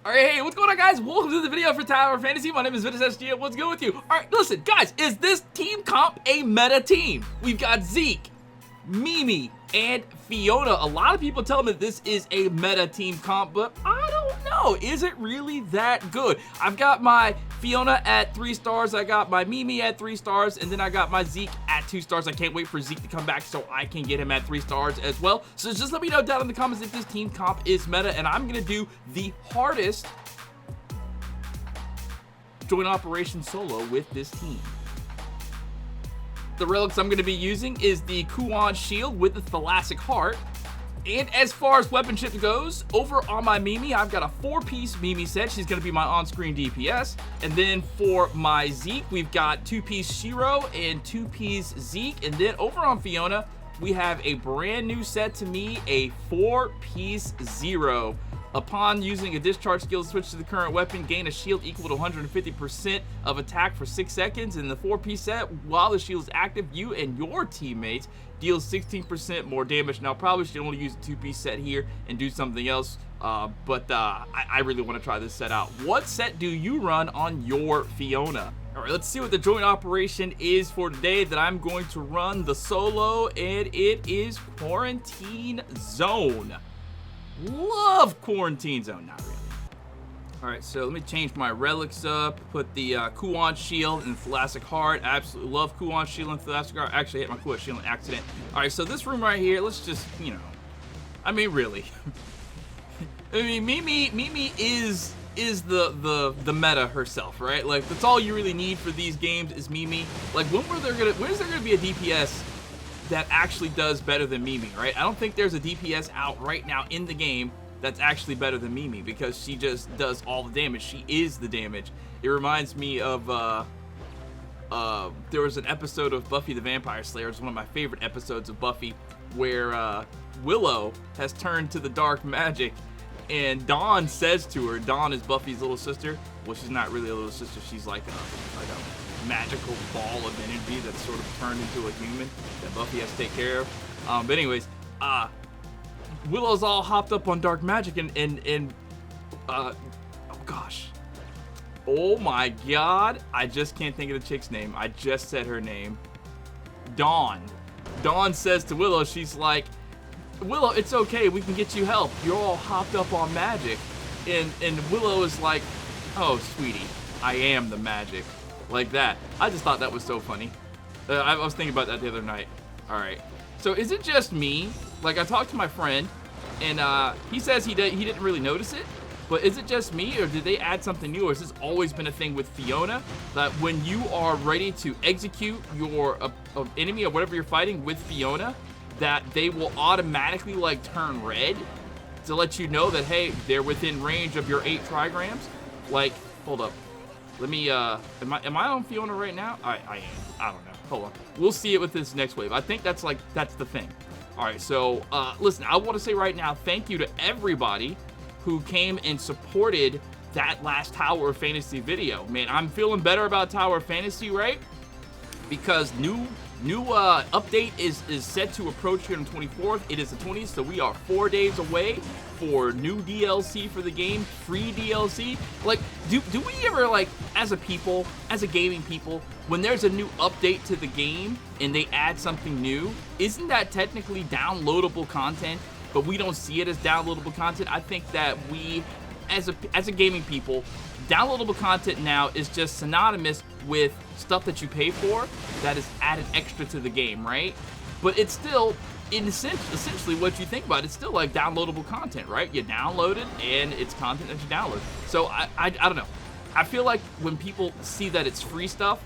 Alright, hey, what's going on, guys? Welcome to the video for Tower Fantasy. My name is Ventus SG. What's good with you? Alright, listen, guys, is this team comp a meta team? We've got Zeke, Mimi, and Fiona. A lot of people tell me that this is a meta team comp, but I don't know. Is it really that good? I've got my Fiona at 3 stars, I got my Mimi at 3 stars, and then I got my Zeke at 2 stars. I can't wait for Zeke to come back so I can get him at 3 stars as well. So just let me know down in the comments if this team comp is meta, and I'm gonna do the hardest joint operation solo with this team. The relics I'm going to be using is the Kuan shield with the thoracic heart. And as far as weaponship goes, over on my Mimi, I've got a 4-piece Mimi set. She's going to be my on-screen DPS. And then for my Zeke, we've got 2-piece Shiro and 2-piece Zeke. And then over on Fiona, we have a brand new set to me, a 4-piece Zero. Upon using a discharge skill to switch to the current weapon, gain a shield equal to 150% of attack for 6 seconds. In the 4-piece set, while the shield is active, you and your teammates deal 16% more damage. Now, probably should only use a 2-piece set here and do something else, but I really want to try this set out. What set do you run on your Fiona? All right, let's see what the joint operation is for today that I'm going to run the solo, and it is Quarantine Zone. Love Quarantine Zone, not really. All right, so let me change my relics up, put the Kuan shield and thoracic heart. Absolutely love Kuan shield and thoracic heart. Actually, I hit my Kuan shield in accident. All right, so this room right here, let's just, you know, I mean, really. I mean, Mimi is the meta herself, right? Like, that's all you really need for these games is Mimi. Like, when is there gonna be a DPS that actually does better than Mimi, right? I don't think there's a DPS out right now in the game that's actually better than Mimi because she just does all the damage. She is the damage. It reminds me of, there was an episode of Buffy the Vampire Slayer. It's one of my favorite episodes of Buffy where Willow has turned to the dark magic and Dawn says to her, Dawn is Buffy's little sister. Well, she's not really a little sister. She's like a magical ball of energy that's sort of turned into a human that Buffy has to take care of. But anyways, Willow's all hopped up on dark magic and oh gosh. Oh my god. I just can't think of the chick's name. I just said her name. Dawn. Dawn says to Willow, she's like, Willow, it's okay. We can get you help. You're all hopped up on magic. And Willow is like, oh, sweetie, I am the magic. Like that. I just thought that was so funny. I was thinking about that the other night. All right. So is it just me? Like, I talked to my friend, and he says he didn't really notice it. But is it just me, or did they add something new? Or has this always been a thing with Fiona that when you are ready to execute your enemy or whatever you're fighting with Fiona, that they will automatically like turn red to let you know that, hey, they're within range of your 8 trigrams? Like, hold up. Let me, am I on Fiona right now? I am. I don't know. Hold on. We'll see it with this next wave. I think that's the thing. All right, so, listen, I want to say right now, thank you to everybody who came and supported that last Tower of Fantasy video. Man, I'm feeling better about Tower of Fantasy, right? Because new update is set to approach here on the 24th. It is the 20th, so we are 4 days away for new DLC for the game, free DLC. Like, do we ever, like, as a people, as a gaming people, when there's a new update to the game and they add something new, isn't that technically downloadable content, but we don't see it as downloadable content? I think that we, as a gaming people, downloadable content now is just synonymous with stuff that you pay for that is added extra to the game, right? But it's still, essentially what you think about, it's still like downloadable content, right? You download it and it's content that you download. So I don't know. I feel like when people see that it's free stuff,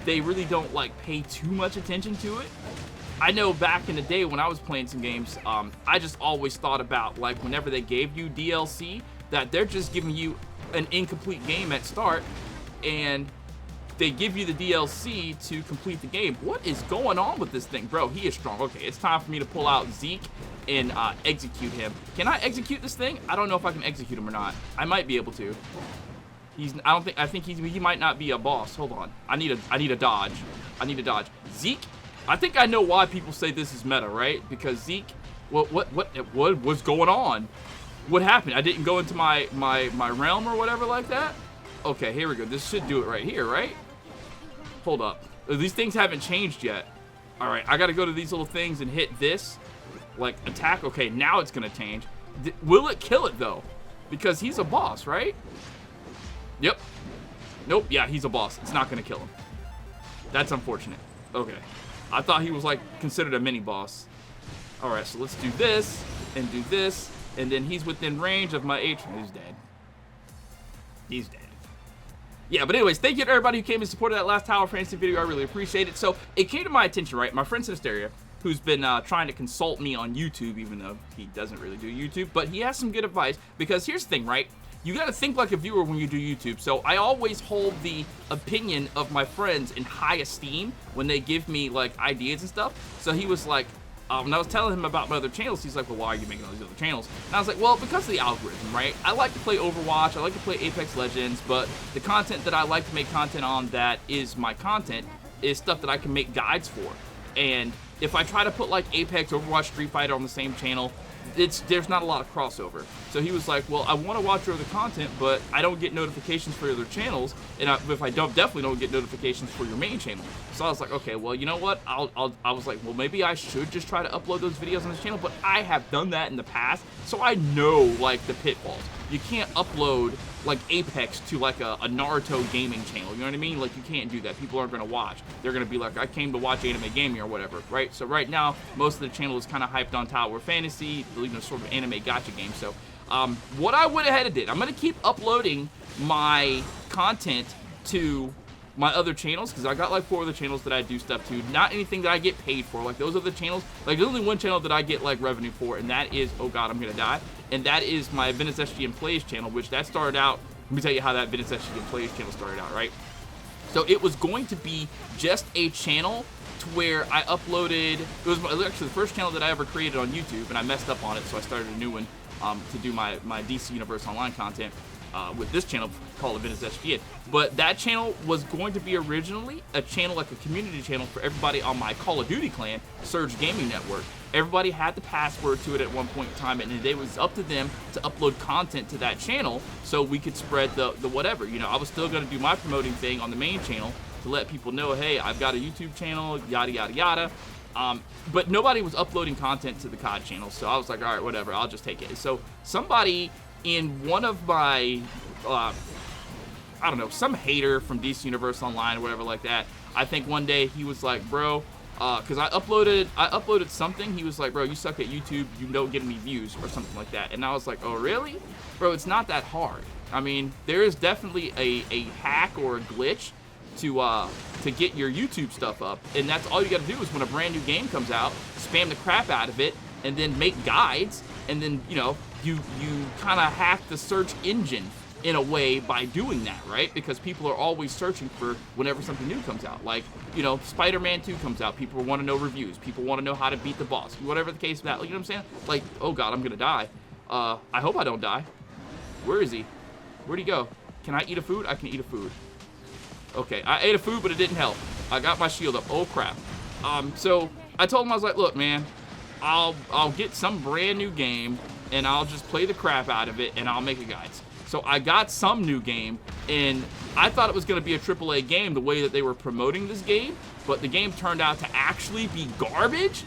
they really don't like pay too much attention to it. I know back in the day when I was playing some games, I just always thought about, like, whenever they gave you DLC, that they're just giving you an incomplete game at start and they give you the DLC to complete the game. What is going on with this thing? Bro, he is strong. Okay, it's time for me to pull out Zeke and execute him. Can I execute this thing? I don't know if I can execute him or not. I might be able to. I think he might not be a boss. Hold on. I need a dodge. I need a dodge. Zeke, I think I know why people say this is meta, right? Because Zeke, what's going on? What happened? I didn't go into my realm or whatever like that? Okay, here we go. This should do it right here, right? Hold up. These things haven't changed yet. All right, I got to go to these little things and hit this. Like, attack. Okay, now it's going to change. Will it kill it, though? Because he's a boss, right? Yep. Nope. Yeah, he's a boss. It's not going to kill him. That's unfortunate. Okay. I thought he was, like, considered a mini-boss. All right, so let's do this and do this. And then he's within range of my H. He's dead. He's dead. Yeah, but anyways, thank you to everybody who came and supported that last Tower Fantasy video. I really appreciate it. So, it came to my attention, right? My friend Sinisteria, who's been trying to consult me on YouTube, even though he doesn't really do YouTube, but he has some good advice, because here's the thing, right? You gotta think like a viewer when you do YouTube, so I always hold the opinion of my friends in high esteem when they give me, like, ideas and stuff. So he was like, when I was telling him about my other channels, he's like, well, why are you making all these other channels? And I was like, well, because of the algorithm, right? I like to play Overwatch, I like to play Apex Legends, but the content that I like to make content on that is my content is stuff that I can make guides for. And if I try to put like Apex, Overwatch, Street Fighter on the same channel, there's not a lot of crossover. So he was like, well, I want to watch your other content, but I don't get notifications for your other channels, and if I definitely don't get notifications for your main channel. So I was like, okay, well, you know what? I was like, well, maybe I should just try to upload those videos on this channel, but I have done that in the past, so I know, like, the pitfalls. You can't upload, like, Apex to, like, a Naruto gaming channel, you know what I mean? Like, you can't do that. People aren't going to watch. They're going to be like, I came to watch anime gaming or whatever, right? So right now, most of the channel is kind of hyped on Tower Fantasy, you know, sort of anime gacha game. So what I went ahead and did, I'm going to keep uploading my content to my other channels, because I got like 4 other channels that I do stuff to, not anything that I get paid for. Like, those other channels, like, there's only one channel that I get like revenue for, and that is, oh god, I'm gonna die, and that is my Ventus SG Plays channel, which that started out, let me tell you how that Ventus SG Plays channel started out, right? So it was going to be just a channel to where I uploaded, it was actually the first channel that I ever created on YouTube, and I messed up on it, so I started a new one to do my DC Universe Online content with this channel called Ventus SG. But that channel was going to be originally a channel, like a community channel for everybody on my Call of Duty clan, Surge Gaming Network. Everybody had the password to it at one point in time, and it was up to them to upload content to that channel so we could spread the whatever. You know, I was still going to do my promoting thing on the main channel to let people know, hey, I've got a YouTube channel, yada, yada, yada. But nobody was uploading content to the COD channel, so I was like, all right, whatever, I'll just take it. So somebody in one of my, I don't know, some hater from DC Universe Online or whatever like that, I think one day he was like, bro, because I uploaded something, he was like, bro, you suck at YouTube, you don't get any views or something like that. And I was like, oh, really? Bro, it's not that hard. I mean, there is definitely a hack or a glitch to get your YouTube stuff up, and that's all you got to do is when a brand new game comes out, spam the crap out of it, and then make guides, and then, you know, you kind of hack the search engine in a way by doing that, right? Because people are always searching for whenever something new comes out. Like, you know, Spider-Man 2 comes out, people want to know reviews, people want to know how to beat the boss, whatever the case of that, like, you know what I'm saying? Like, oh god, I'm gonna die. I hope I don't die. Where is he? Where'd he go? Can I eat a food? I can eat a food. Okay, I ate a food, but it didn't help. I got my shield up. Oh crap. So I told him, I was like, look, man, I'll get some brand new game, and I'll just play the crap out of it, and I'll make a guides. So I got some new game, and I thought it was going to be a AAA game the way that they were promoting this game, but the game turned out to actually be garbage.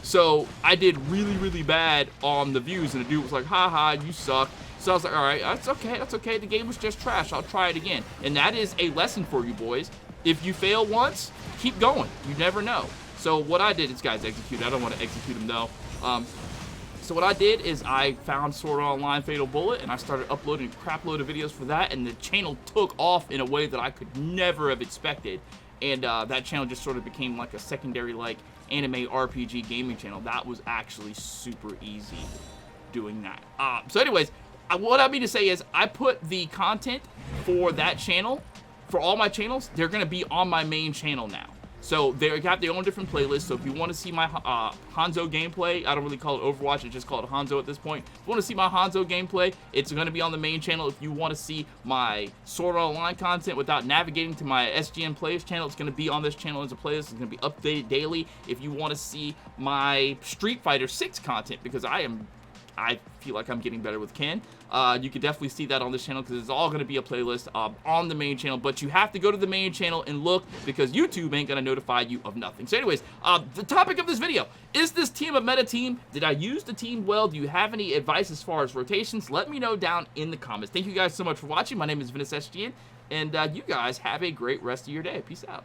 So I did really, really bad on the views, and the dude was like, haha, you suck. So I was like, all right, that's okay. The game was just trash. I'll try it again. And that is a lesson for you boys. If you fail once, keep going. You never know. So what I did is, guys, execute. I don't want to execute him, though. So what I did is I found Sword Art Online Fatal Bullet, and I started uploading a crap load of videos for that, and the channel took off in a way that I could never have expected. And that channel just sort of became like a secondary, like, anime RPG gaming channel. That was actually super easy doing that. So anyways, what I mean to say is I put the content for that channel, for all my channels, they're going to be on my main channel now. So they got their own different playlists. So if you want to see my Hanzo gameplay, I don't really call it Overwatch, I just call it Hanzo at this point. If you want to see my Hanzo gameplay, it's going to be on the main channel. If you want to see my Sword Art Online content without navigating to my SGN Plays channel, it's going to be on this channel as a playlist. It's going to be updated daily. If you want to see my Street Fighter 6 content, because I am I feel like I'm getting better with Ken. You can definitely see that on this channel because it's all going to be a playlist on the main channel, but you have to go to the main channel and look because YouTube ain't going to notify you of nothing. So anyways, the topic of this video, is this team a meta team? Did I use the team well? Do you have any advice as far as rotations? Let me know down in the comments. Thank you guys so much for watching. My name is Ventus SGN, and you guys have a great rest of your day. Peace out.